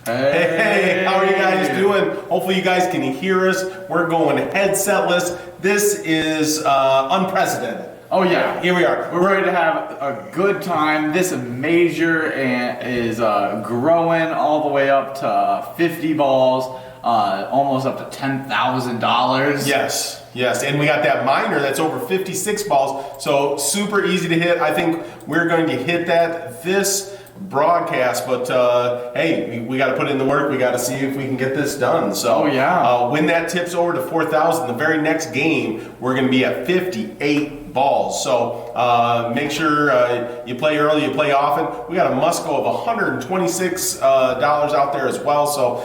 Hey, how are you guys doing? Hopefully you guys can hear us. We're going headsetless. This is unprecedented. Oh yeah, here we are. We're ready to have a good time. This major is growing all the way up to 50 balls, almost up to $10,000. Yes, and we got that minor that's over 56 balls, so super easy to hit. I think we're going to hit that this broadcast, but hey, we got to put in the work. We got to see if we can get this done. So when that tips over to 4,000, the very next game we're going to be at 58 balls. So make sure you play early, you play often. We got a must go of $126 out there as well. So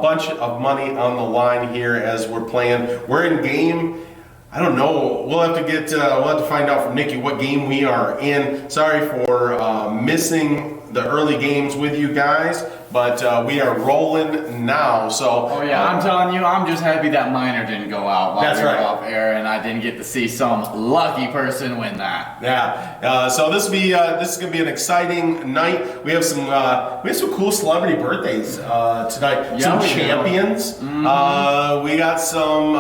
bunch of money on the line here as we're playing. We're in game. I don't know. We'll have to find out from Nikki what game we are in. Sorry for missing the early games with you guys, but we are rolling now. So I'm telling you, I'm just happy that minor didn't go out while we were off air, and I didn't get to see some lucky person win that. Yeah. So this is gonna be an exciting night. We have some cool celebrity birthdays tonight. Some champions. We got some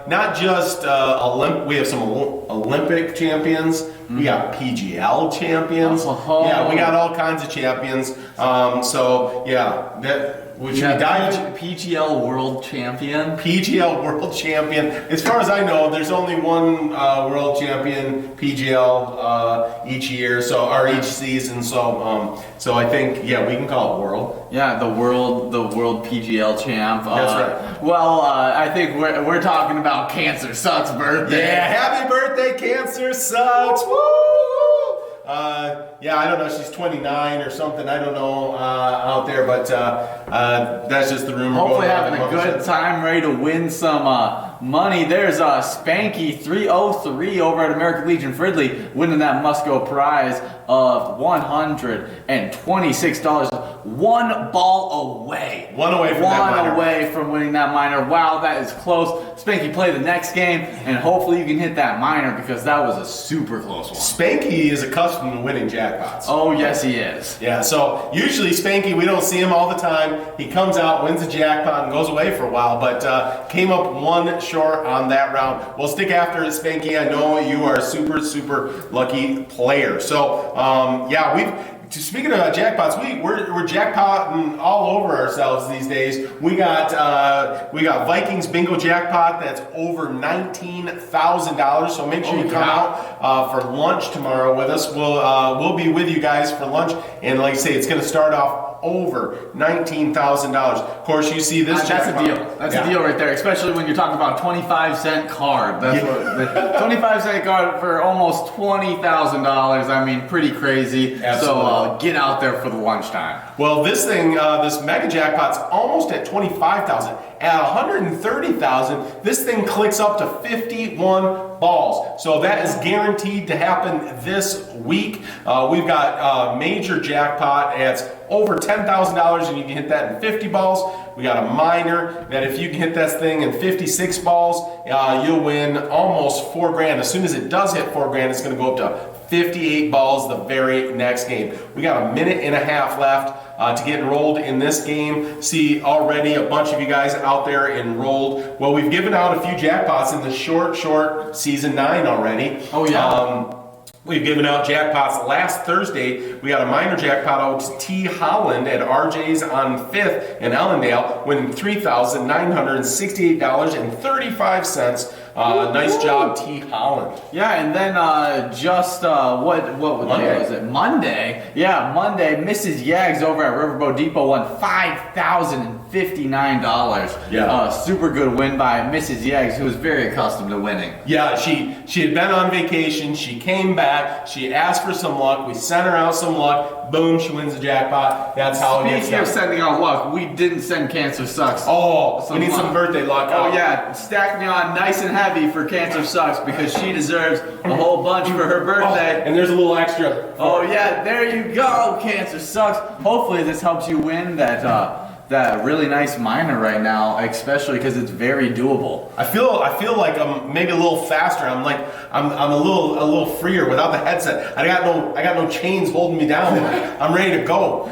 not just we have some Olympic champions. We got PGL champions. Yeah, we got all kinds of champions. Which we dive PGL World Champion. PGL World Champion. As far as I know, there's only one World Champion PGL each year, or each season. So I think we can call it World. Yeah, the world PGL champ. That's right. Well, I think we're talking about Cancer Sucks' birthday. Yeah, happy birthday, Cancer Sucks! Woo! I don't know, she's 29 or something, I don't know out there, but that's just the rumor. Hopefully having a good time, ready to win some money. There's Spanky 303 over at American Legion Fridley winning that must-go prize of $126. One ball away. One away from winning that minor. Wow, that is close. Spanky, play the next game, and hopefully you can hit that minor because that was a super close one. Spanky is accustomed to winning jackpots. Oh, yes, he is. Yeah, so usually Spanky, we don't see him all the time. He comes out, wins a jackpot, and goes away for a while, but came up one short on that round. We'll stick after it, Spanky. I know you are a super, super lucky player. So, speaking of jackpots, we're jackpotting all over ourselves these days. We got Vikings bingo jackpot that's over $19,000. So make sure you come out for lunch tomorrow with us. We'll be with you guys for lunch, and like I say, it's going to start off over $19,000. Of course, you see this jackpot. That's a deal. That's a deal right there, especially when you're talking about 25-cent card. That's what 25-cent card for almost $20,000. I mean, pretty crazy. Absolutely. So get out there for the lunchtime. Well, this thing, this mega jackpot's almost at $25,000. At $130,000, this thing clicks up to 51 balls. So that is guaranteed to happen this week. We've got a major jackpot that's over $10,000, and you can hit that in 50 balls. We got a minor that if you can hit that thing in 56 balls, you'll win almost $4,000. As soon as it does hit $4,000, it's going to go up to 58 balls the very next game. We got a minute and a half left to get enrolled in this game. See already a bunch of you guys out there enrolled. Well, we've given out a few jackpots in the short season 9 already. Oh yeah. We've given out jackpots last Thursday. We got a minor jackpot out to T. Holland at RJ's on 5th in Ellendale, winning $3,968.35. Nice job, T. Holland. Yeah, and then what day was it? Monday. Yeah, Monday. Mrs. Yaggs over at Riverboat Depot won $5,059. Yeah, super good win by Mrs. Yaggs, who is very accustomed to winning. Yeah, she had been on vacation. She came back. She asked for some luck. We sent her out some luck. Boom, she wins the jackpot. That's how it gets done. Speaking of sending out luck, we didn't send Cancer Sucks. Oh, we need some birthday luck. Oh yeah, stack me on nice and heavy for Cancer Sucks because she deserves a whole bunch for her birthday. And there's a little extra. Oh yeah, there you go, Cancer Sucks. Hopefully this helps you win that really nice minor right now, especially because it's very doable. I feel like I'm maybe a little faster. I'm a little freer without the headset. I got no chains holding me down. I'm ready to go.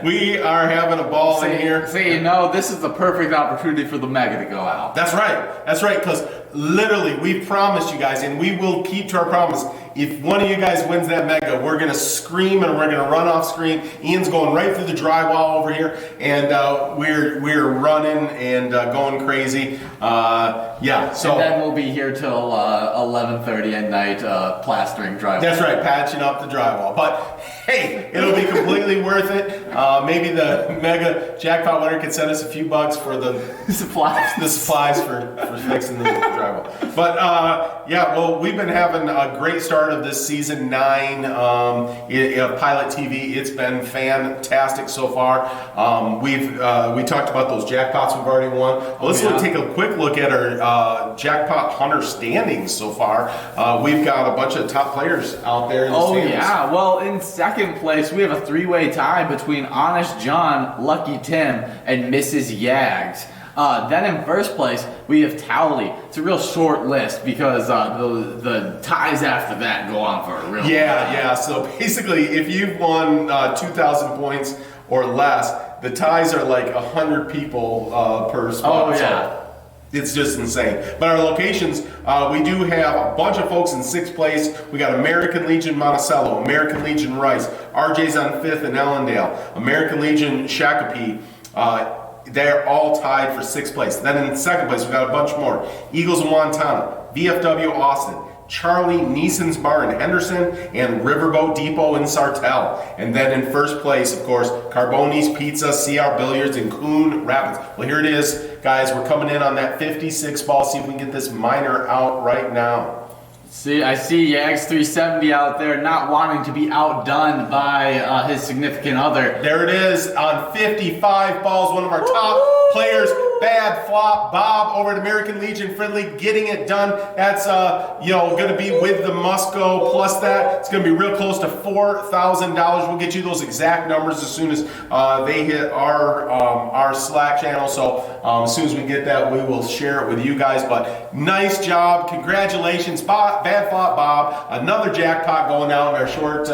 We are having a ball in here. See, this is the perfect opportunity for the mega to go out. That's right, because literally we promised you guys, and we will keep to our promise. If one of you guys wins that mega, we're going to scream and we're going to run off screen. Ian's going right through the drywall over here, and we're running and going crazy. So and then we'll be here till 11:30 at night plastering drywall. That's right, patching up the drywall. But hey, it'll be completely worth it. Maybe the mega jackpot winner could send us a few bucks for the supplies for fixing the drywall. But well, we've been having a great start of this season 9 of Pilot TV. It's been fantastic so far. We talked about those jackpots we've already won. Let's take a quick look at our jackpot hunter standings so far. We've got a bunch of top players out there in the standings. Yeah. Well, in second place, we have a 3-way tie between Honest John, Lucky Tim, and Mrs. Yags. Then in first place, we have Towley. It's a real short list because the ties after that go on for a real Yeah. So basically, if you've won 2,000 points or less, the ties are like 100 people per spot. Oh, yeah. So it's just insane. But our locations, we do have a bunch of folks in 6th place. We got American Legion Monticello, American Legion Rice, RJ's on 5th in Ellendale, American Legion Shakopee. They're all tied for 6th place. Then in 2nd place, we've got a bunch more. Eagles of Wantana, VFW Austin, Charlie Neeson's Bar in Henderson, and Riverboat Depot in Sartell. And then in 1st place, of course, Carboni's Pizza, CR Billiards in Coon Rapids. Well, here it is, guys. We're coming in on that 56 ball. See if we can get this minor out right now. I see Yags 370 out there not wanting to be outdone by his significant other. There it is on 55 balls, one of our top players, Bad Flop Bob over at American Legion Friendly, getting it done. That's going to be with the Musco plus that. It's going to be real close to $4,000. We'll get you those exact numbers as soon as they hit our Slack channel. So as soon as we get that, we will share it with you guys. But nice job, congratulations, Bad Flop Bob. Another jackpot going out in our short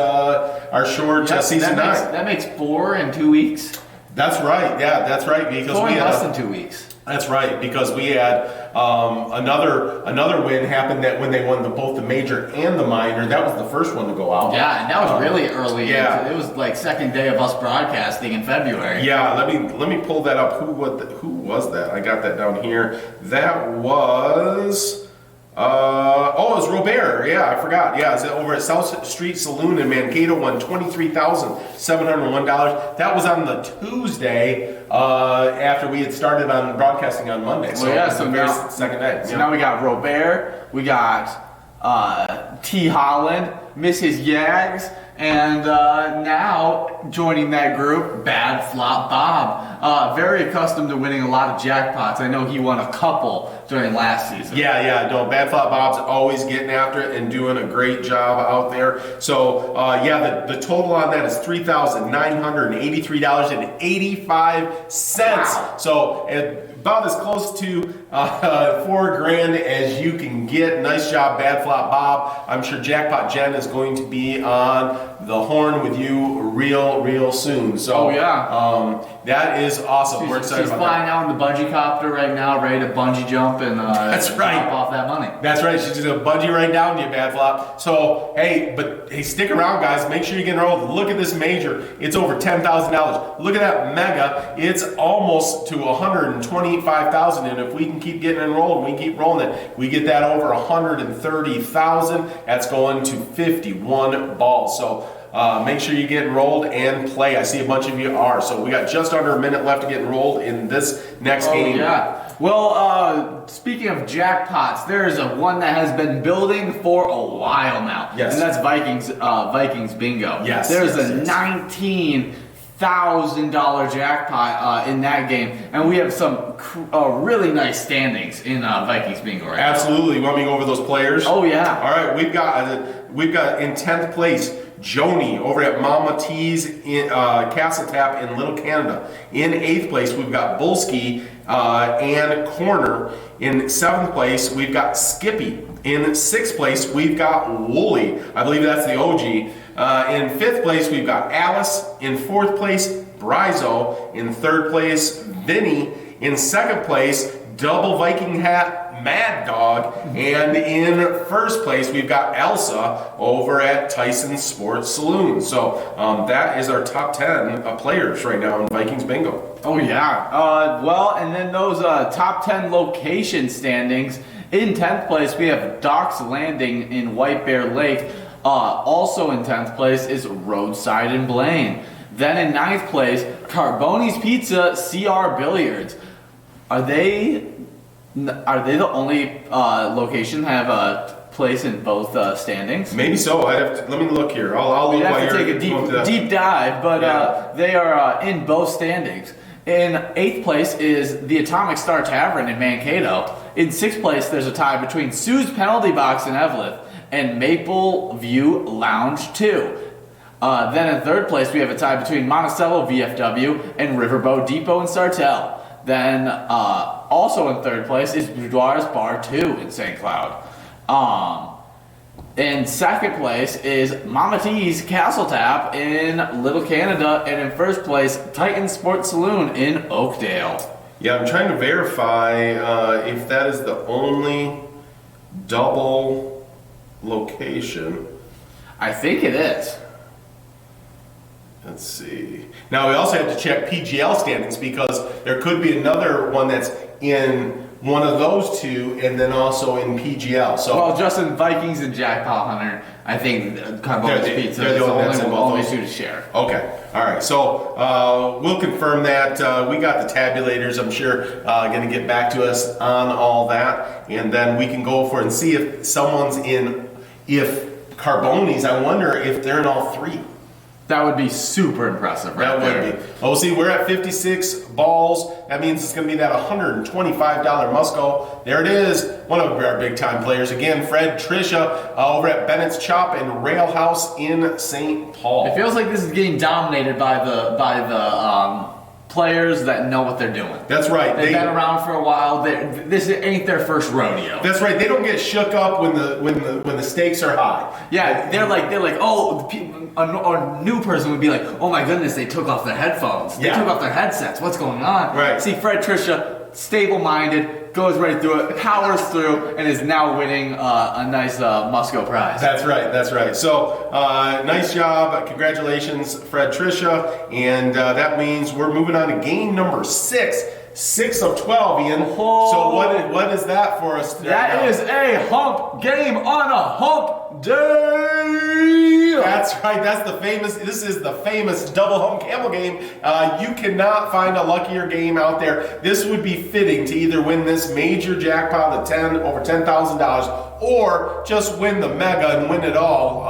season 9. That makes 4 in 2 weeks. That's right. Yeah, that's right. Because we had less than 2 weeks. That's right. Because we had another win happened that when they won both the major and the minor. That was the first one to go out. Yeah, and that was really early. Yeah, it was like second day of us broadcasting in February. Yeah, let me pull that up. Who was that? I got that down here. That was. It was Robert. Yeah, I forgot. Yeah, it's over at South Street Saloon in Mankato. Won $23,701. That was on the Tuesday after we had started on broadcasting on Monday. So now second day. So now we got Robert, we got T. Holland, Mrs. Yags, and now joining that group, Bad Flop Bob. Very accustomed to winning a lot of jackpots. I know he won a couple during last season. Yeah. No, Bad Flop Bob's always getting after it and doing a great job out there. So, the total on that is $3,983.85. Wow. So, about as close to $4,000 as you can get. Nice job, Bad Flop Bob. I'm sure Jackpot Jen is going to be on the horn with you real soon. So, that is awesome. We're excited about that. She's flying out in the bungee copter right now, ready to bungee jump and That's right. pop off that money. That's right. She's just going to bungee right down to you, Bad Flop. So, hey, stick around, guys. Make sure you get enrolled. Look at this major. It's over $10,000. Look at that mega. It's almost to $125,000. And if we can keep getting enrolled, we keep rolling it, we get that over $130,000. That's going to 51 balls. So, make sure you get enrolled and play. I see a bunch of you are. So we got just under a minute left to get enrolled in this next game. Yeah. Well, speaking of jackpots, there's one that has been building for a while now. Yes. And that's Vikings Bingo. Yes. There's a $19,000 jackpot in that game, and we have some really nice standings in Vikings Bingo right Absolutely. You want me to go over those players? now. Oh yeah. All right. We've got in 10th place Joni over at Mama T's in Castle Tap in Little Canada. In 8th place, we've got Bulski and Corner. In 7th place, we've got Skippy. In 6th place, we've got Wooly. I believe that's the OG. In 5th place, we've got Alice. In 4th place, Brizo. In 3rd place, Vinny. In 2nd place, Double Viking Hat Mad Dog. And in 1st place, we've got Elsa over at Tyson's Sports Saloon. So that is our top 10 players right now in Vikings Bingo. Oh, yeah. Well, and then those top 10 location standings. In 10th place, we have Doc's Landing in White Bear Lake. Also in 10th place is Roadside in Blaine. Then in 9th place, Carboni's Pizza, CR Billiards. Are they the only location that have a place in both standings? Maybe so. Let me look here. I'll look We'd while have to you're take a deep dive, but they are in both standings. In 8th place is the Atomic Star Tavern in Mankato. In 6th place, there's a tie between Sue's Penalty Box in Evelyn and Maple View Lounge 2. Then in 3rd place, we have a tie between Monticello VFW and Riverboat Depot in Sartell. Then also in 3rd place is Boudoir's Bar 2 in St. Cloud. In 2nd place is Mama T's Castle Tap in Little Canada. And in 1st place, Titan Sports Saloon in Oakdale. Yeah, I'm trying to verify if that is the only double location. I think it is. Let's see. Now we also have to check PGL standings because there could be another one that's in one of those two and then also in PGL. So well, just in Vikings and Jackpot Hunter, I think Carboni's Pizza is the only two to share. Okay. All right. So we'll confirm that. We got the tabulators, I'm sure, going to get back to us on all that. And then we can go for it and see if someone's in, if Carboni's, I wonder if they're in all three. That would be super impressive, right? That would be. Oh, see, we're at 56 balls. That means it's going to be that $125 Musco. There it is. One of our big-time players. Again, Fred Trisha over at Bennett's Chop and Rail House in St. Paul. It feels like this is getting dominated by the players that know what they're doing. That's right. They've been around for a while. This ain't their first rodeo. That's right. They don't get shook up when the stakes are high. Yeah, they're like oh, a new person would be like, oh my goodness, they took off their headphones. They took off their headsets. What's going on? Right. See, Fred Trisha, stable-minded, goes right through it, powers through, and is now winning a nice Musco prize. That's right. That's right. So nice job. Congratulations, Fred Trisha. And that means we're moving on to game number 6. 6 of 12, Ian. Oh. So what is that for us today? That is a hump game on a hump day. That's right. This is the famous double hump camel game. You cannot find a luckier game out there. This would be fitting to either win this major jackpot of over $10,000 or just win the mega and win it all.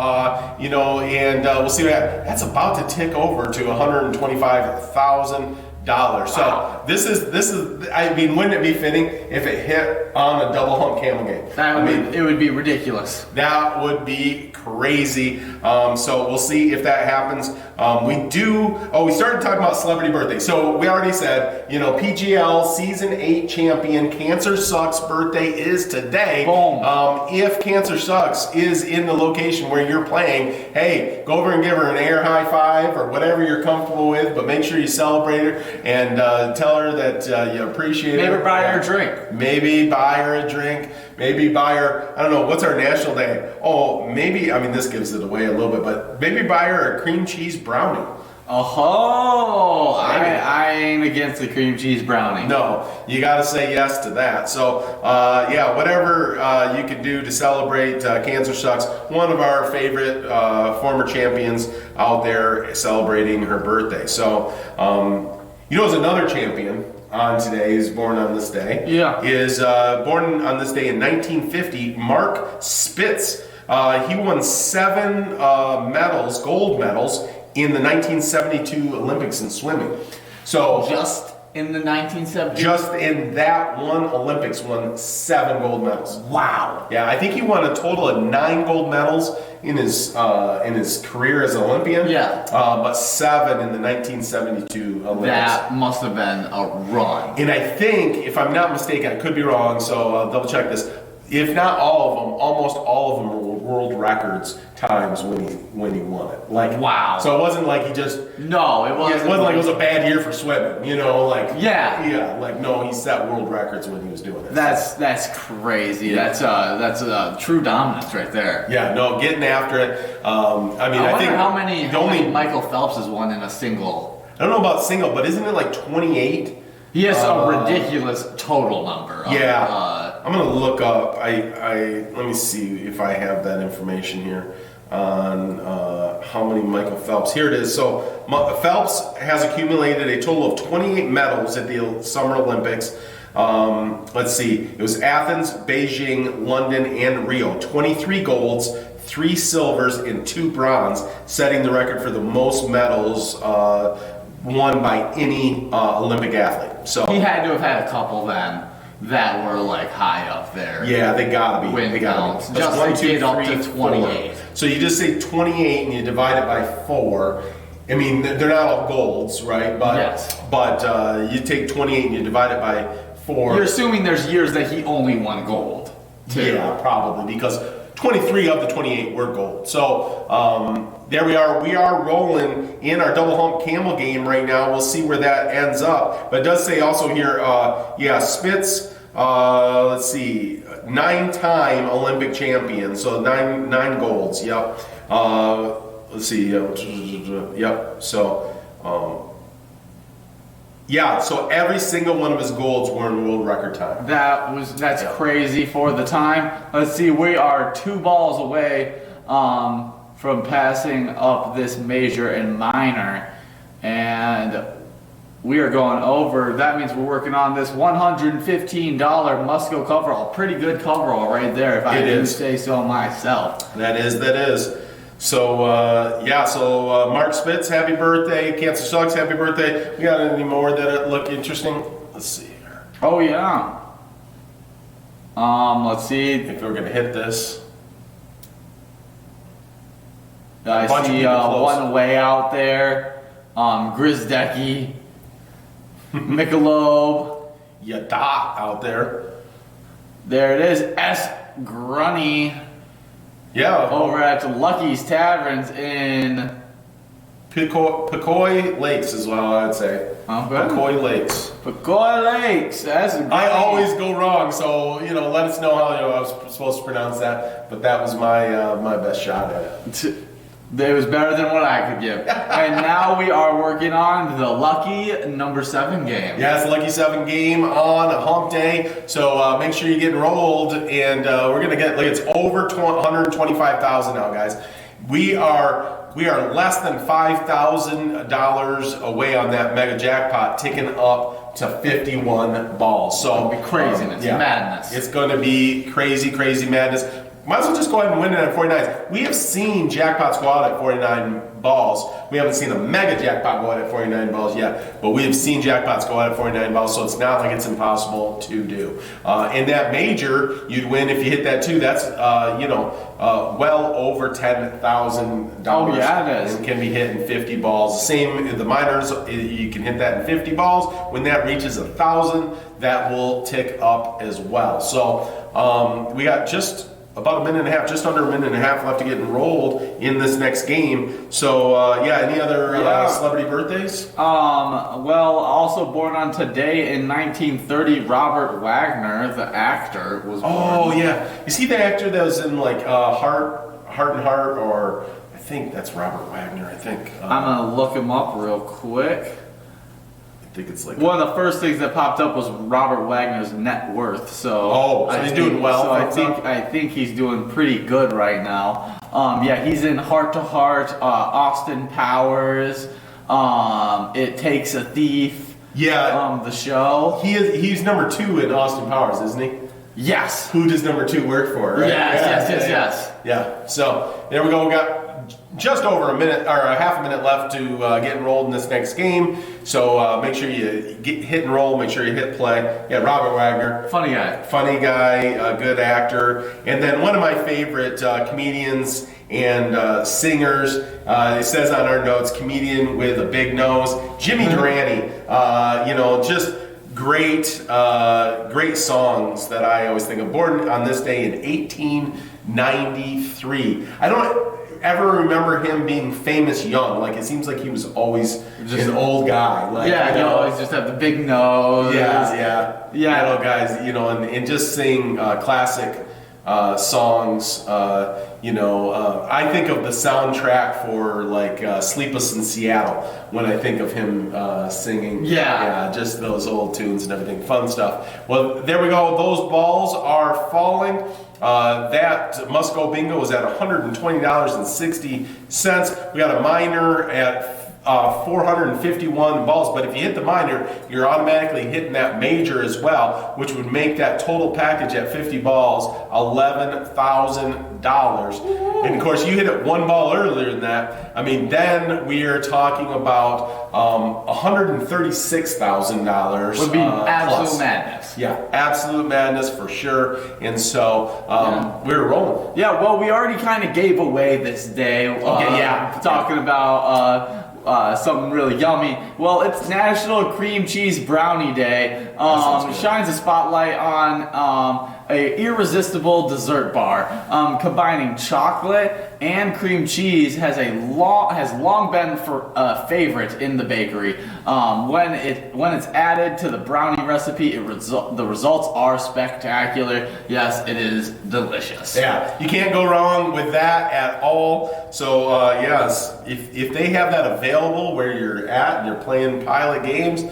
And we'll see what happens. That's about to tick over to $125,000. So this is. I mean, wouldn't it be fitting if it hit on a double hump camel game? It would be ridiculous. That would be crazy. So we'll see if that happens. We started talking about celebrity birthdays. So we already said, PGL Season 8 champion Cancer Sucks birthday is today. Boom. If Cancer Sucks is in the location where you're playing, hey, go over and give her an air high five or whatever you're comfortable with, but make sure you celebrate her and tell her that you appreciate her. Maybe buy her a drink. Maybe buy her a drink. Maybe buy her, I don't know, what's our national day? Oh, maybe, this gives it away a little bit, but maybe buy her a cream cheese brownie. Oh, I ain't against the cream cheese brownie. No, you got to say yes to that. So, whatever you can do to celebrate Cancer Sucks, one of our favorite former champions out there celebrating her birthday. So, there's another champion on today, is born on this day. Yeah. Is born on this day in 1950, Mark Spitz. He won 7 gold medals, in the 1972 Olympics in swimming. So just in the 1970s? Just in that one Olympics, won 7 gold medals. Wow. Yeah, I think he won a total of 9 gold medals in his career as an Olympian. Yeah. But 7 in the 1972 Olympics. That must have been a run. And I think, if I'm not mistaken, I could be wrong, so I'll double check this. If not all of them, almost all of them were world records times when he won it. Like, wow. So it wasn't like he just. No, it wasn't. It wasn't like it was a bad year for swimming. You know, like. Yeah. Like no, he set world records when he was doing it. That's crazy. Yeah. That's a true dominance right there. Yeah. No, getting after it. I wonder think how many Michael Phelps has won in a single. I don't know about single, but isn't it like 28? He has a ridiculous total number. I'm gonna look up. Let me see if I have that information here on how many Michael Phelps. Here it is. So Phelps has accumulated a total of 28 medals at the Summer Olympics. Let's see. It was Athens, Beijing, London, and Rio. 23 golds, 3 silvers, and 2 bronze, setting the record for the most medals won by any Olympic athlete. So he had to have had a couple then that were like high up there. Yeah, they gotta be. Win They gotta counts. be. Just That's like get up to 28. 4. So you just say 28 and you divide it by 4. I mean, they're not all golds, right? But yes. But you take 28 and you divide it by 4. You're assuming there's years that he only won gold, too. Yeah, probably, because 23 of the 28 were gold. So there we are. We are rolling in our double hump camel game right now. We'll see where that ends up. But it does say also here, Spitz. Let's see, 9-time Olympic champion. So nine golds. Yep. Let's see. Yep. So. So every single one of his golds were in world record time. That's crazy for the time. Let's see, we are 2 balls away from passing up this major and minor, and we are going over. That means we're working on this $115 Musco coverall. Pretty good coverall right there, if I do say so myself. That is. So, Mark Spitz, happy birthday. Cancer Sucks, happy birthday. We got any more that look interesting? Let's see here. Oh, yeah. Let's see. If we're going to hit this. I see one way out there. Grizdecki. Michelob. Yada out there. There it is. S. Grunny. Yeah. Over at Lucky's Taverns in Picoy Lakes is what I'd say. Okay. Picoy Lakes. Picoy Lakes. That's great. I always go wrong, so let us know how I was supposed to pronounce that. But that was my best shot at it. It was better than what I could give. And now we are working on the Lucky number 7 game. Yeah, it's the Lucky 7 game on a hump day. So make sure you get enrolled. And we're going to get, it's over $125,000 now, guys. We are less than $5,000 away on that mega jackpot, ticking up to 51 balls. So it'll be craziness, madness. It's going to be crazy madness. Might as well just go ahead and win it at 49. We have seen jackpots go out at 49 balls. We haven't seen a mega jackpot go out at 49 balls yet, but we have seen jackpots go out at 49 balls, so it's not like it's impossible to do. In that major, you'd win if you hit that too. That's well over $10,000. Oh yeah, it is. And can be hit in 50 balls. Same in the minors, you can hit that in 50 balls. When that reaches 1,000, that will tick up as well. So we got just about a minute and a half, just under a minute and a half left to get enrolled in this next game. So, any other celebrity birthdays? Well, also born on today in 1930, Robert Wagner, the actor, was born. Oh, yeah. Is he the actor that was in, Heart and Heart, or I think that's Robert Wagner, I think. I'm going to look him up real quick. I think it's one of the first things that popped up was Robert Wagner's net worth. So he's doing well. So I think he's doing pretty good right now. He's in Heart to Heart, Austin Powers, It Takes a Thief. Yeah, the show. He's number 2 in Austin Powers, isn't he? Yes. Who does number 2 work for? Right? Yes. Yeah. So there we go. We got just over a minute or a half a minute left to get enrolled in this next game. So make sure you hit enroll. Make sure you hit play. Yeah, Robert Wagner. Funny guy. Funny guy, good actor. And then one of my favorite comedians and singers, it says on our notes, comedian with a big nose, Jimmy Durante. Just great songs that I always think of. Born on this day in 1893. I don't ever remember him being famous young. Like, it seems like he was always just an old guy. Like, he always just had the big nose. Yeah. Guys, and just sing classic songs. I think of the soundtrack for like Sleepless in Seattle when I think of him singing. Yeah, just those old tunes and everything, fun stuff. Well, there we go. Those balls are falling. That must go bingo is at $120.60. We got a minor at 451 balls, but if you hit the minor, you're automatically hitting that major as well, which would make that total package at 50 balls $11,000. And of course, you hit it one ball earlier than that. I mean, then we are talking about $136,000. Would be absolute plus. madness. Yeah, absolute madness for sure. And so we're rolling. Yeah, well, we already kind of gave away this day. Talking about something really yummy. Well, it's National Cream Cheese Brownie Day. Shines a spotlight on a irresistible dessert bar, combining chocolate and cream cheese. Has long been a favorite in the bakery. When it's added to the brownie recipe, the results are spectacular. Yes, it is delicious. Yeah, you can't go wrong with that at all. So yes, if they have that available where you're at and you're playing pilot games,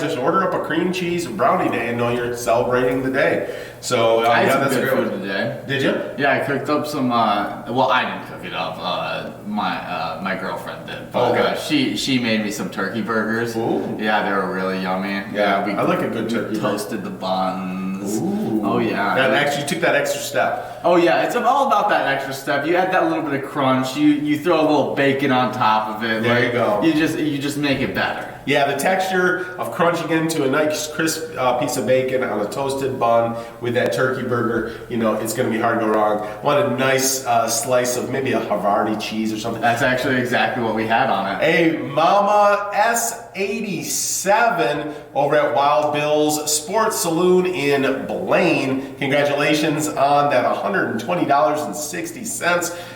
just order up a cream cheese brownie day and know you're celebrating the day. So I had some that's good a great food today. Did you? Yeah, I cooked up some. Well, I didn't cook it up. My girlfriend did. But, okay. She made me some turkey burgers. Ooh. Yeah, they were really yummy. Yeah, we I like a good turkey. Toasted the buns. Ooh. Oh yeah. You took that extra step. Oh yeah, it's all about that extra step. You add that little bit of crunch. You throw a little bacon on top of it. There you go. You just make it better. Yeah, the texture of crunching into a nice crisp piece of bacon on a toasted bun with that turkey burger, it's going to be hard to go wrong. Want a nice slice of maybe a Havarti cheese or something. That's actually exactly what we had on it. A Mama S87 over at Wild Bill's Sports Saloon in Blaine. Congratulations on that $120.60.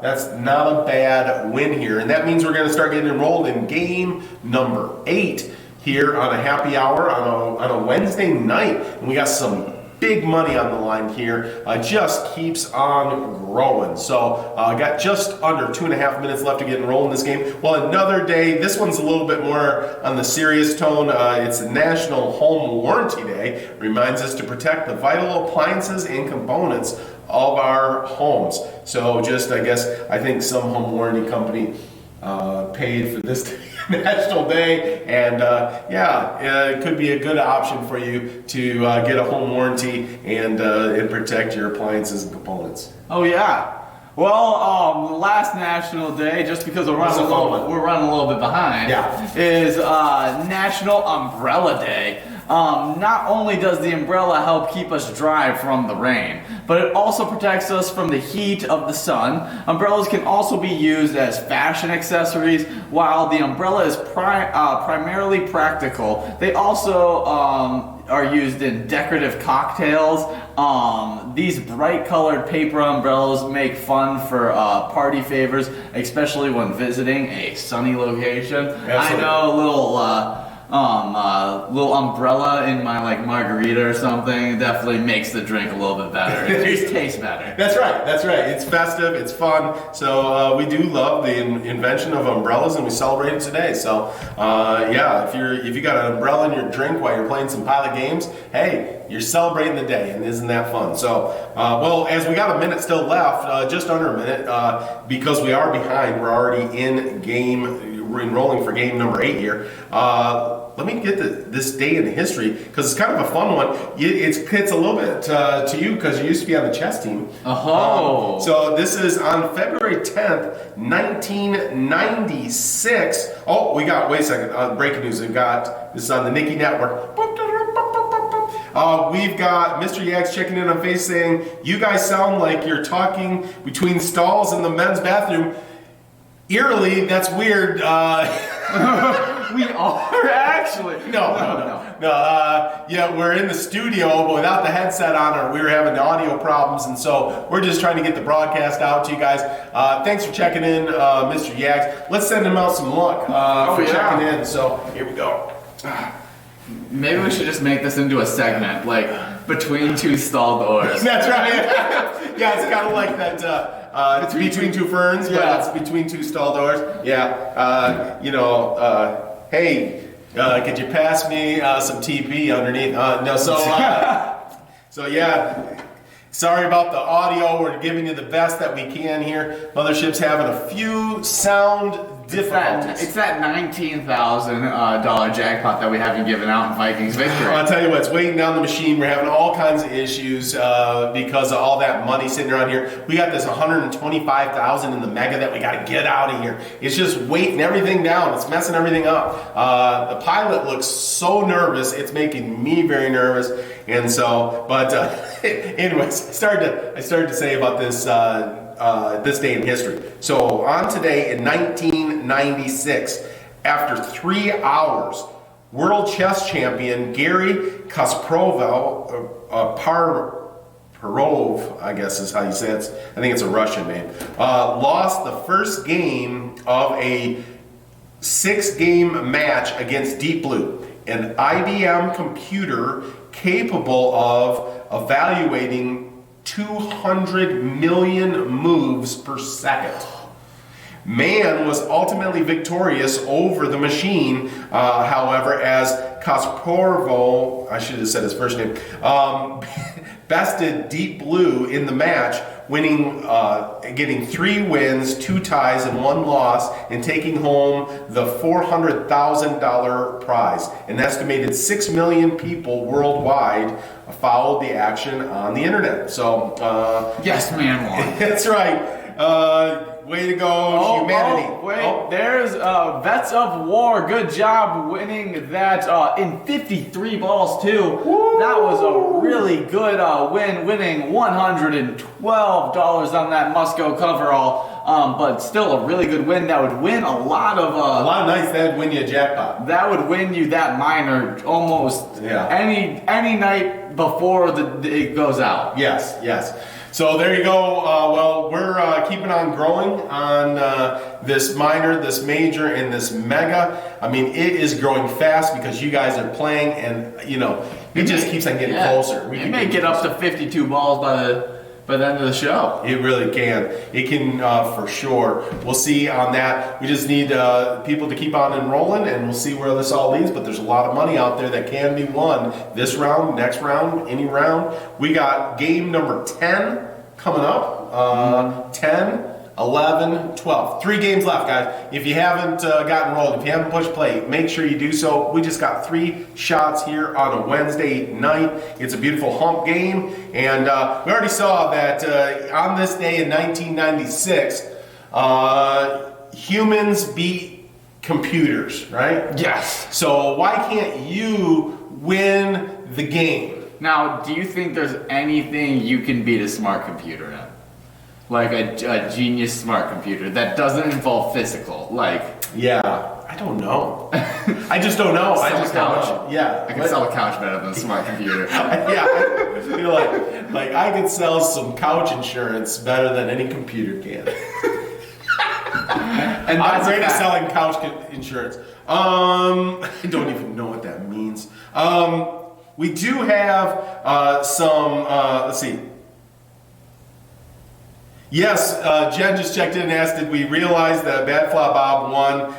That's not a bad win here. And that means we're going to start getting enrolled in game number 8 here on a happy hour on a Wednesday night. And we got some big money on the line here. Just keeps on growing. So got just under 2.5 minutes left to get enrolled in this game. Well, another day. This one's a little bit more on the serious tone. It's National Home Warranty Day. Reminds us to protect the vital appliances and components of our homes. So I think some home warranty company paid for this National Day, and it could be a good option for you to get a home warranty and protect your appliances and components. Oh yeah. Well, the last National Day, just because we're running a little bit behind, is National Umbrella Day. Not only does the umbrella help keep us dry from the rain, but it also protects us from the heat of the sun. Umbrellas can also be used as fashion accessories. While the umbrella is primarily practical, they also are used in decorative cocktails. These bright colored paper umbrellas make fun for party favors, especially when visiting a sunny location. Absolutely. I know a little umbrella in my margarita or something definitely makes the drink a little bit better. It just tastes better. That's right. It's festive. It's fun. So we do love the invention of umbrellas, and we celebrate it today. So if you got an umbrella in your drink while you're playing some pilot games, hey, you're celebrating the day, and isn't that fun? So as we got a minute still left, just under a minute, because we are behind, we're already in game. We're enrolling for game number 8 here. let me get this day in history because it's kind of a fun one. It's a little bit to you because you used to be on the chess team. Oh. So this is on February 10th, 1996. Oh, wait a second, breaking news. This is on the Nikki Network. We've got Mr. Yags checking in on Face saying, you guys sound like you're talking between stalls in the men's bathroom. Eerily, that's weird. We are actually. No. Yeah, we're in the studio, but without the headset on, or we were having audio problems, and so we're just trying to get the broadcast out to you guys. Thanks for checking in, Mr. Yags. Let's send him out some luck for checking in. So here we go. Maybe we should just make this into a segment, like between two stall doors. That's right. Yeah, it's kind of like that. It's between two ferns, but it's between two stall doors. Yeah. Hey, could you pass me some TP underneath? No. So yeah. Sorry about the audio. We're giving you the best that we can here. Mothership's having a few sound difficulties. It's that $19,000 jackpot that we haven't given out in Vikings victory. I'll tell you what, it's waiting down the machine. We're having all kinds of issues because of all that money sitting around here. We got this $125,000 in the mega that we got to get out of here. It's just weighting everything down. It's messing everything up. The pilot looks so nervous. It's making me very nervous. And so, but anyways, I started to say about this this day in history. So on today in 1996, after 3 hours, world chess champion Gary Kasparov, I guess is how you say it. I think it's a Russian name. Lost the first game of a 6-game match against Deep Blue, an IBM computer capable of evaluating 200 million moves per second. Man was ultimately victorious over the machine, however, as Kasparov, I should have said his first name, bested Deep Blue in the match, winning, getting 3 wins, 2 ties, and 1 loss, and taking home the $400,000 prize. An estimated 6 million people worldwide followed the action on the internet. So, yes, man won. That's right. Way to go, humanity. There's Vets of War. Good job winning that in 53 balls, too. Woo! That was a really good win, winning $112 on that must-go coverall. But still a really good win. That would win a lot of nights. That would win you a jackpot. That would win you that minor almost any night before it goes out. Yes. So there you go. Well, we're keeping on growing on this minor, this major, and this mega. I mean, it is growing fast because you guys are playing, and it just keeps on getting closer. We may get up to 52 balls by the end of the show. It really can. It can for sure. We'll see on that. We just need people to keep on enrolling, and we'll see where this all leads. But there's a lot of money out there that can be won this round, next round, any round. We got game number 10 coming up. 10, 11, 12. 3 games left, guys. If you haven't gotten enrolled, if you haven't pushed play, make sure you do so. We just got 3 shots here on a Wednesday night. It's a beautiful hump game. And we already saw that on this day in 1996, humans beat computers, right? Yes. So why can't you win the game? Now, do you think there's anything you can beat a smart computer in? Like a genius smart computer that doesn't involve physical, like... Yeah, I don't know. I just don't know. I just don't know. Yeah. I can sell a couch better than a smart computer. Yeah, I feel like I could sell some couch insurance better than any computer can. And I'm great at selling couch insurance. I don't even know what that means. We do have some, let's see. Yes, Jen just checked in and asked, did we realize that Bad Flop Bob won?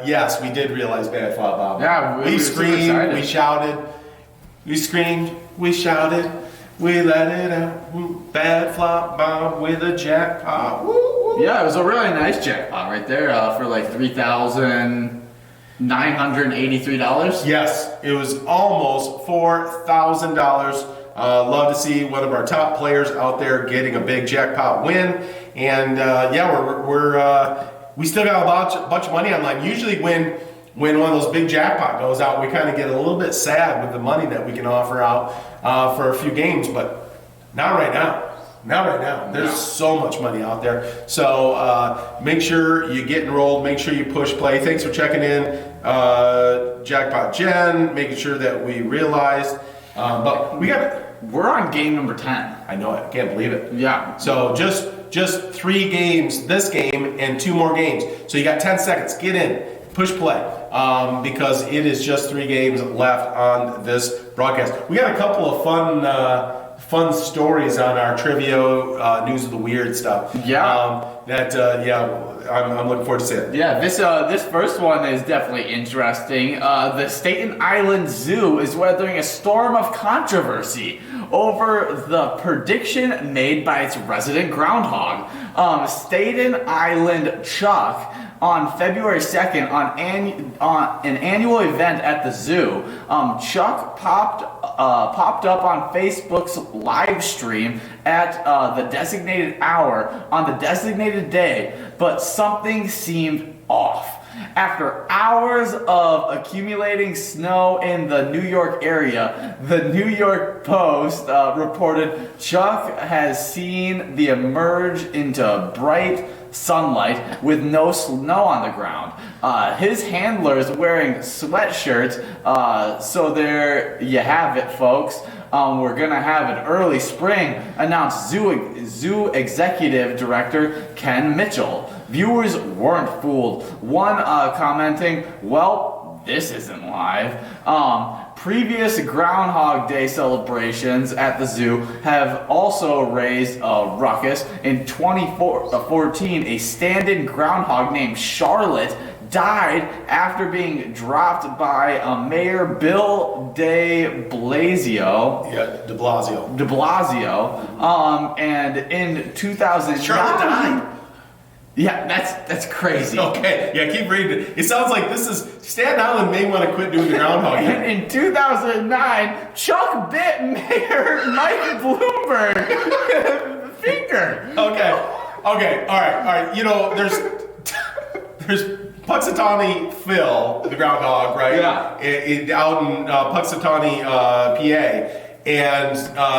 Yes, we did realize Bad Flop Bob won. Yeah, we screamed, we shouted, we screamed, we shouted, we let it out. Bad Flop Bob with a jackpot. Woo, woo. Yeah, it was a really nice jackpot right there for like 3,000. $983. Yes, it was almost $4,000. Love to see one of our top players out there getting a big jackpot win. And we still got a bunch of money online. Usually when one of those big jackpot goes out, we kind of get a little bit sad with the money that we can offer out for a few games, but not right now. Not right now. There's so much money out there. So make sure you get enrolled. Make sure you push play. Thanks for checking in, Jackpot Jen, making sure that we realized. But we're on game number 10. I know it. I can't believe it. Yeah. So just 3 games this game and 2 more games. So you got 10 seconds. Get in. Push play. Because it is just 3 games left on this broadcast. We got a couple of fun stories on our trivia news of the weird stuff. Yeah. I'm looking forward to seeing. Yeah, this first one is definitely interesting. The Staten Island Zoo is weathering a storm of controversy over the prediction made by its resident groundhog. Staten Island Chuck on February 2nd on an annual event at the zoo. Chuck popped up on Facebook's live stream at the designated hour on the designated day, but something seemed off. After hours of accumulating snow in the New York area, the New York Post reported Chuck has seen the emerge into bright sunlight with no snow on the ground. His handlers wearing sweatshirts, so there you have it, folks. We're gonna have an early spring, announced Zoo Executive Director Ken Mitchell. Viewers weren't fooled. One commenting, "Well, this isn't live." Previous Groundhog Day celebrations at the zoo have also raised a ruckus. In 2014, a stand-in groundhog named Charlotte died after being dropped by Mayor Bill de Blasio. Yeah, de Blasio. And in 2009... Charlotte died? Yeah, that's crazy. Okay, yeah, keep reading. It sounds like this is Staten Island may want to quit doing the groundhog. And in 2009, Chuck bit Mayor Mike Bloomberg the finger. Okay, all right. You know, there's Puxatawny Phil, the groundhog, right? Yeah. Out in Puxatawny, PA. And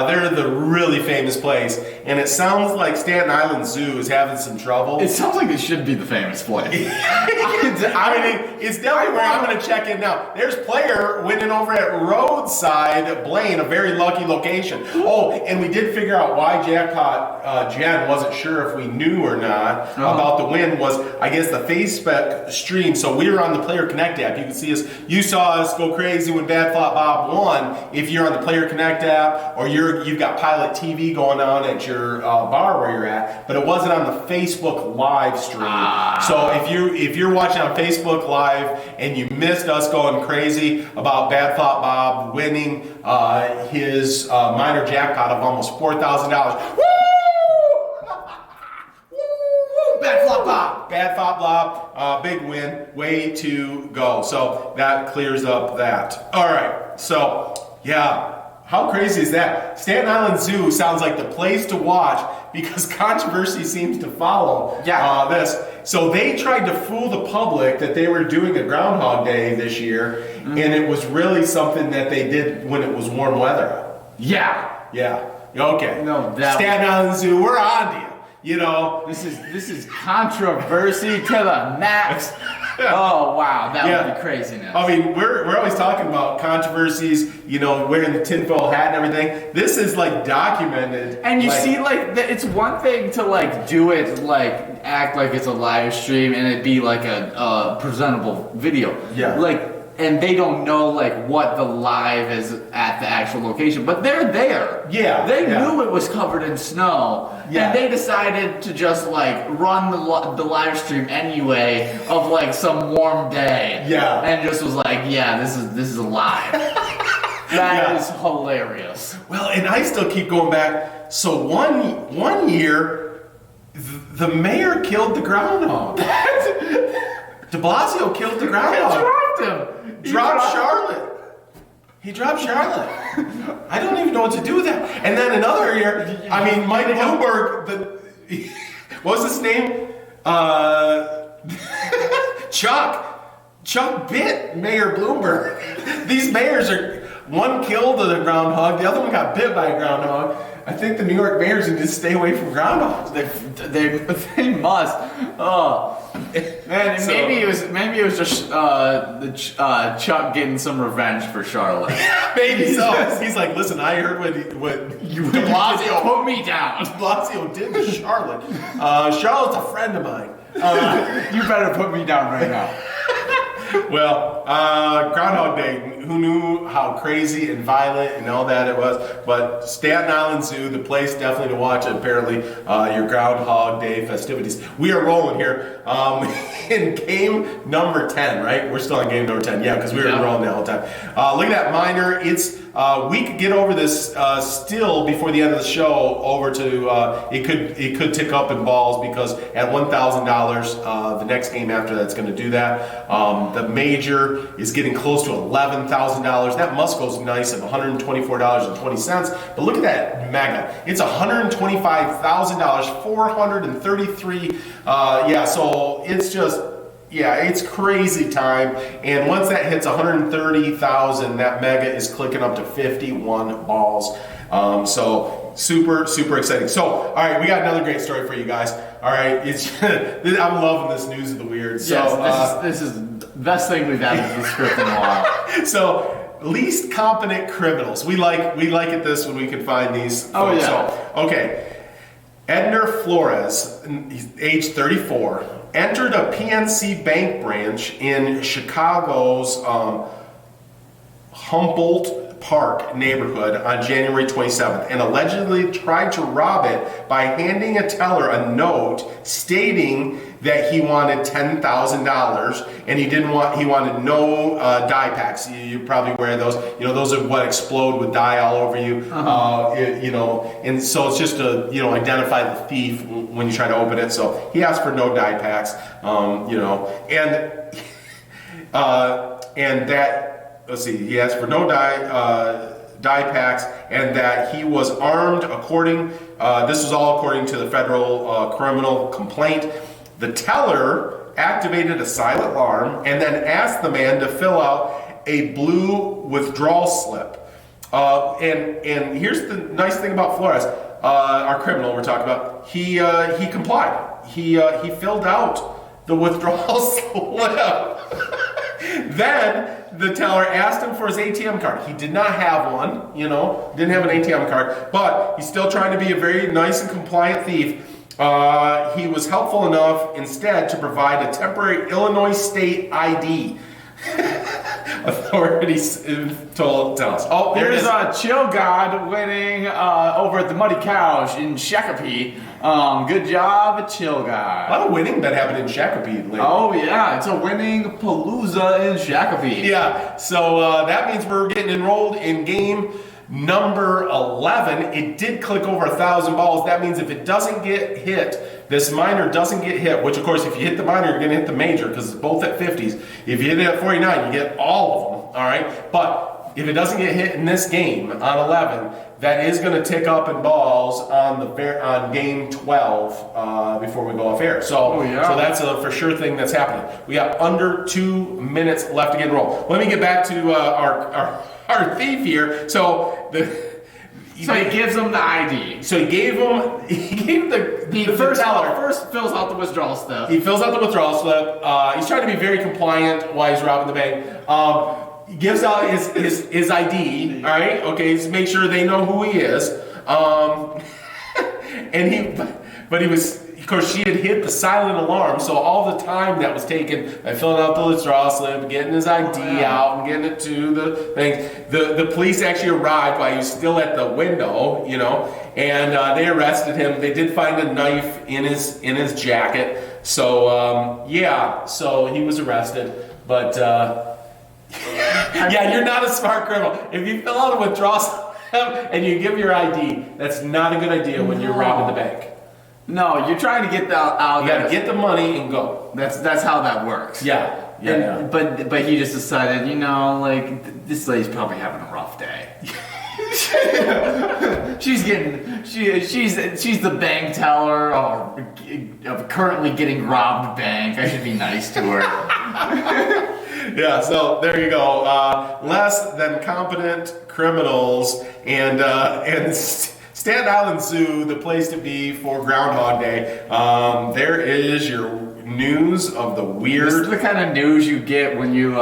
they're the really famous place. And it sounds like Staten Island Zoo is having some trouble. It sounds like it should be the famous place. I mean, it's definitely where I'm going to check in now. There's player winning over at Roadside Blaine, a very lucky location. Oh, and we did figure out why Jackpot Jen wasn't sure if we knew or not about the win was, I guess, the Facebook stream. So we were on the Player Connect app. You can see us. You saw us go crazy when Bad Flop Bob won. If you're on the Player Connect app, or you've got Pilot TV going on at your bar where you're at, but it wasn't on the Facebook live stream. So if you're watching on Facebook Live and you missed us going crazy about Bad Flop Bob winning his minor jackpot of almost $4,000, woo! Bad Flop Bob! Bad Flop Bob, big win, way to go. So that clears up that. All right, so yeah. How crazy is that? Staten Island Zoo sounds like the place to watch because controversy seems to follow this. So they tried to fool the public that they were doing a Groundhog Day this year, and it was really something that they did when it was warm weather out. Yeah. Okay. No, Staten Island Zoo, we're on to you. You know, this is controversy to the max. Oh wow, that would be craziness. I mean, we're always talking about controversies, you know, wearing the tinfoil hat and everything. This is like documented. And you see, like, it's one thing to like do it, like act like it's a live stream and it be like a presentable video. Yeah. Like, and they don't know like what the live is at the actual location, but they're there. Yeah. They knew it was covered in snow, and they decided to just like run the live stream anyway of like some warm day. Yeah. And just was like, yeah, this is live. That is hilarious. Well, and I still keep going back. So one year, the mayor killed the groundhog. De Blasio killed the groundhog. dropped him. Dropped Charlotte. He dropped Charlotte. I don't even know what to do with that. And then another year, I mean, Mike Bloomberg, what was his name? Chuck bit Mayor Bloomberg. These mayors are, one killed a groundhog, the other one got bit by a groundhog. I think the New York mayors need to stay away from groundhogs. They must. Oh, man, So- maybe it was just Chuck getting some revenge for Charlotte. Maybe so. He's like, listen, I heard what De Blasio put me down. De Blasio did to Charlotte. Charlotte's a friend of mine. You better put me down right now. Well, Groundhog Day, who knew how crazy and violent and all that it was? But Staten Island Zoo, the place definitely to watch, apparently, your Groundhog Day festivities. We are rolling here in game number 10, right? We're still on game number 10, yeah, because we were rolling the whole time. Look at that minor. It's we could get over this still before the end of the show over to, it could tick up in balls because at $1,000, the next game after that's going to do that. The major is getting close to $11,000. That Musco's nice at $124.20. But look at that mega. It's $125,000, 433. So it's just, it's crazy time. And once that hits 130,000, that mega is clicking up to 51 balls. So super, super exciting. So, all right, we got another great story for you guys. All right, I'm loving this news of the weird. So, Yes, this is the best thing we've had in the script in a while. So, least competent criminals. We like it this when we can find these. Oh, folks. yeah. So, okay. Edner Flores, he's age 34, entered a PNC Bank branch in Chicago's Humboldt Park neighborhood on January 27th and allegedly tried to rob it by handing a teller a note stating that he wanted $10,000 and he wanted no dye packs. You're probably aware of those. Those are what explode with dye all over you. And so it's just to identify the thief when you try to open it. So he asked for no dye packs. And that. Let's see, he asked for no dye packs and that he was armed this was all according to the federal criminal complaint. The teller activated a silent alarm and then asked the man to fill out a blue withdrawal slip. And here's the nice thing about Flores, our criminal we're talking about. He complied. He filled out the withdrawal slip. Then the teller asked him for his ATM card. He did not have one, didn't have an ATM card, but he's still trying to be a very nice and compliant thief. He was helpful enough instead to provide a temporary Illinois state ID. Authorities tell us. Oh, there it is. Chill God winning over at the Muddy Couch in Shakopee. Good job, Chill A God. lot of winning that happened in Shakopee lately. Oh yeah, it's a winning palooza in Shakopee. Yeah, so that means we're getting enrolled in game number 11. It did click over 1,000 balls. That means if it doesn't get hit, this minor doesn't get hit, which of course if you hit the minor, you're going to hit the major because it's both at 50s. If you hit it at 49, you get all of them, all right? But if it doesn't get hit in this game on 11, that is going to tick up in balls on game 12 before we go off air. So, so that's a for sure thing that's happening. We got under 2 minutes left to get enrolled. Let me get back to our thief here. So he gives him the ID. So he gave him the first teller. First fills out the withdrawal slip. He fills out the withdrawal slip. He's trying to be very compliant while he's robbing the bank. He gives out his ID. All right, okay, to make sure they know who he is. But he was. Of course, she had hit the silent alarm, so all the time that was taken by filling out the withdrawal slip, getting his ID out, and getting it to the thing, the police actually arrived while he was still at the window, and they arrested him. They did find a knife in his jacket, so so he was arrested. But you're not a smart criminal. If you fill out a withdrawal slip and you give your ID, that's not a good idea when you're robbing the bank. No, you're trying to get out. You gotta get the money and go. That's how that works. Yeah. But he just decided, this lady's probably having a rough day. she's the bank teller of currently getting robbed bank. I should be nice to her. Yeah, so there you go. Less than competent criminals and Staten Island Zoo, the place to be for Groundhog Day. There is your news of the weird. This is the kind of news you get when you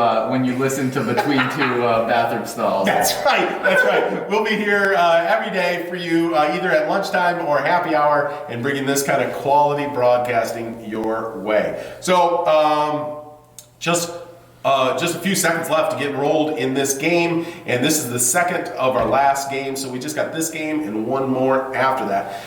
listen to Between Two Bathroom Stalls. That's right. We'll be here every day for you, either at lunchtime or happy hour, and bringing this kind of quality broadcasting your way. So, just a few seconds left to get enrolled in this game, and this is the second of our last game, so we just got this game and one more after that.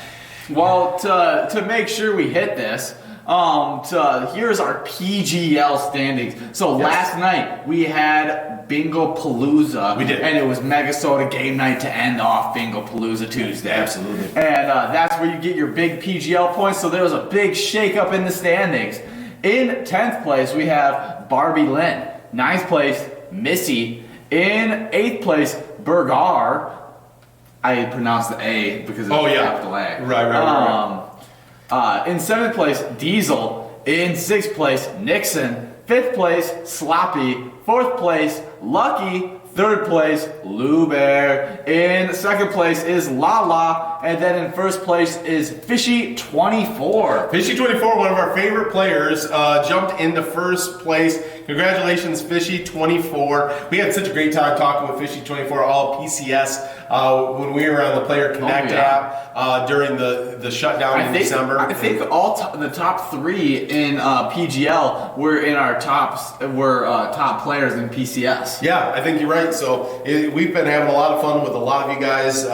Well, to make sure we hit this, here's our PGL standings. So last night we had Bingo Palooza. We did. And it was Mega Soda Game Night to end off Bingo Palooza Tuesday. Absolutely. And that's where you get your big PGL points, so there was a big shake-up in the standings. In 10th place, we have Barbie Lynn. 9th place, Missy. In 8th place, Burgar. I pronounced the A because it's capital A. Right. In 7th place, Diesel. In 6th place, Nixon. 5th place, Sloppy. 4th place, Lucky. 3rd place, Lou Bear. In 2nd place is Lala. And then in 1st place is Fishy24. Fishy24, one of our favorite players, jumped into 1st place. Congratulations, Fishy24. We had such a great time talking with Fishy24, all PCS, when we were on the Player Connect app during the shutdown in December. I think the top 3 in PGL were in our top players in PCS. Yeah, I think you're right. So we've been having a lot of fun with a lot of you guys.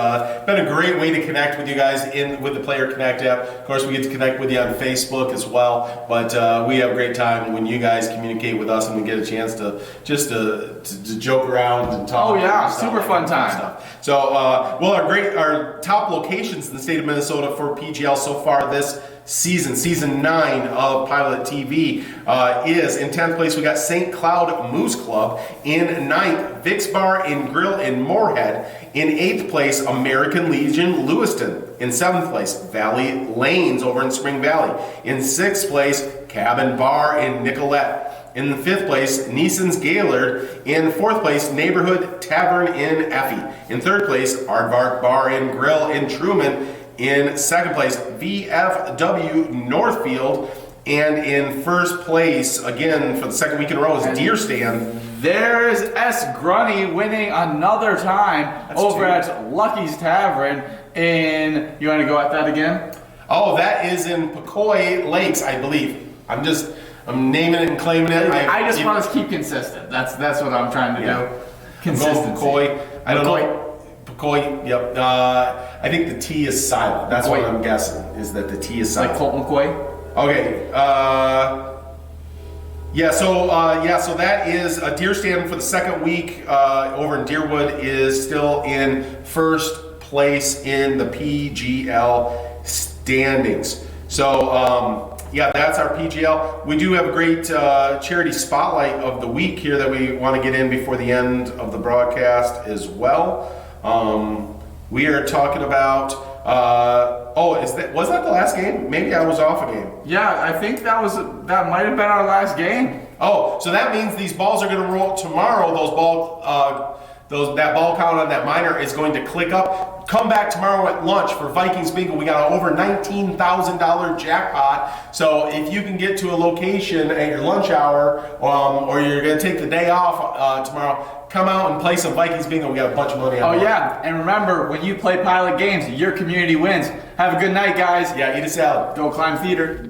Been a great way to connect with you guys with the Player Connect app. Of course, we get to connect with you on Facebook as well. But we have a great time when you guys communicate with us and we get a chance to joke around and talk. Oh yeah, super fun time. So, our top locations in the state of Minnesota for PGL so far this season 9 of Pilot TV is in 10th place we got St. Cloud Moose Club. In 9th, Vic's Bar and Grill in Moorhead. In 8th place, American Legion Lewiston. In 7th place, Valley Lanes over in Spring Valley. In 6th place, Cabin Bar in Nicolette. In the 5th place, Neeson's Gaylord. In 4th place, Neighborhood Tavern in Effie. In 3rd place, Aardvark Bar and Grill in Truman. In 2nd place, VFW Northfield. And in 1st place, again for the second week in a row, is Deer Stand. There's S. Grunny winning another time at Lucky's Tavern. You want to go at that again? Oh, that is in Pecoy Lakes, I believe. I'm naming it and claiming it. I just want to keep consistent. That's what I'm trying to do. Consistency. Pecoy. I don't know. Pecoy. Yep. I think the T is silent. That's what I'm guessing. Is that the T is silent? Like Colt McCoy. Okay. So that is a Deer Stand for the second week over in Deerwood is still in 1st place in the PGL standings. So that's our PGL. We do have a great charity spotlight of the week here that we want to get in before the end of the broadcast as well. We are talking about. Was that the last game? Maybe I was off a game. Yeah, I think that might have been our last game. Oh, so that means these balls are going to roll tomorrow. That ball count on that minor is going to click up. Come back tomorrow at lunch for Vikings Bingo. We got an over $19,000 jackpot. So if you can get to a location at your lunch hour, or you're going to take the day off tomorrow, come out and play some Vikings Bingo. We got a bunch of money on. Oh yeah, and remember, when you play Pilot games, your community wins. Have a good night, guys. Yeah, eat a salad. Go Climb Theater.